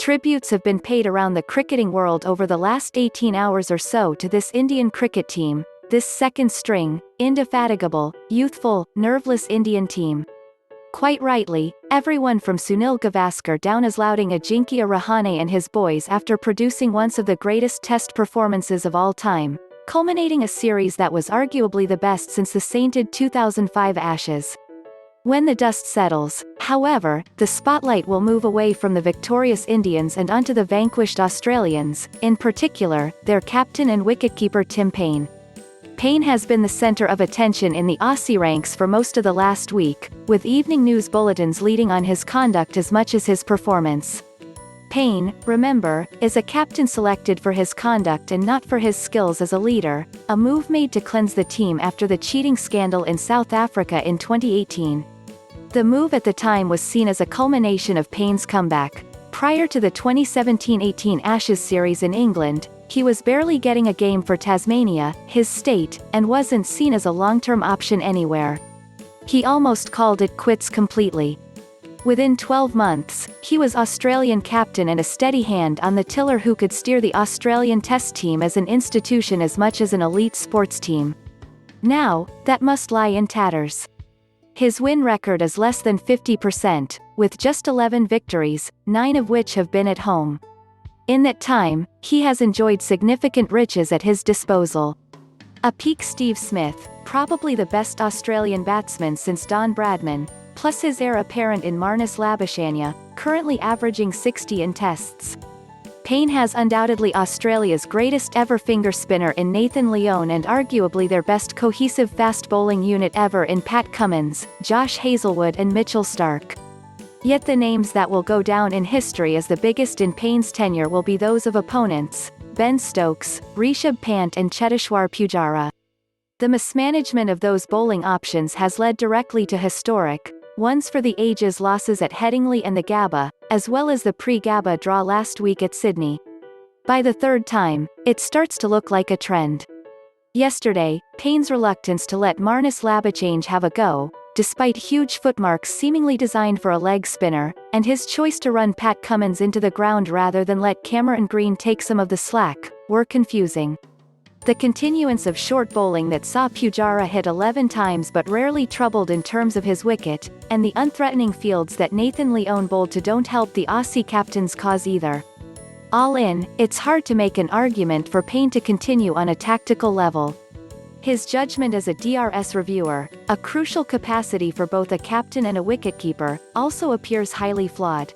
Tributes have been paid around the cricketing world over the last 18 hours or so to this Indian cricket team, this second-string, indefatigable, youthful, nerveless Indian team. Quite rightly, everyone from Sunil Gavaskar down is lauding Ajinkya Rahane and his boys after producing one of the greatest test performances of all time, culminating a series that was arguably the best since the sainted 2005 Ashes. When the dust settles, however, the spotlight will move away from the victorious Indians and onto the vanquished Australians, in particular, their captain and wicketkeeper Tim Paine. Paine has been the center of attention in the Aussie ranks for most of the last week, with evening news bulletins leading on his conduct as much as his performance. Paine, remember, is a captain selected for his conduct and not for his skills as a leader, a move made to cleanse the team after the cheating scandal in South Africa in 2018. The move at the time was seen as a culmination of Paine's comeback. Prior to the 2017-18 Ashes series in England, he was barely getting a game for Tasmania, his state, and wasn't seen as a long-term option anywhere. He almost called it quits completely. Within 12 months, he was Australian captain and a steady hand on the tiller who could steer the Australian Test team as an institution as much as an elite sports team. Now, that must lie in tatters. His win record is less than 50%, with just 11 victories, 9 of which have been at home. In that time, he has enjoyed significant riches at his disposal. A peak Steve Smith, probably the best Australian batsman since Don Bradman, plus his heir apparent in Marnus Labuschagne, currently averaging 60 in tests. Paine has undoubtedly Australia's greatest ever finger spinner in Nathan Lyon and arguably their best cohesive fast bowling unit ever in Pat Cummins, Josh Hazelwood and Mitchell Starc. Yet the names that will go down in history as the biggest in Paine's tenure will be those of opponents, Ben Stokes, Rishabh Pant and Cheteshwar Pujara. The mismanagement of those bowling options has led directly to historic ones for the ages losses at Headingley and the Gabba, as well as the pre-Gabba draw last week at Sydney. By the third time, it starts to look like a trend. Yesterday, Paine's reluctance to let Marnus Labuschange have a go, despite huge footmarks seemingly designed for a leg spinner, and his choice to run Pat Cummins into the ground rather than let Cameron Green take some of the slack, were confusing. The continuance of short bowling that saw Pujara hit 11 times but rarely troubled in terms of his wicket, and the unthreatening fields that Nathan Lyon bowled to don't help the Aussie captain's cause either. All in, it's hard to make an argument for Paine to continue on a tactical level. His judgment as a DRS reviewer, a crucial capacity for both a captain and a wicketkeeper, also appears highly flawed.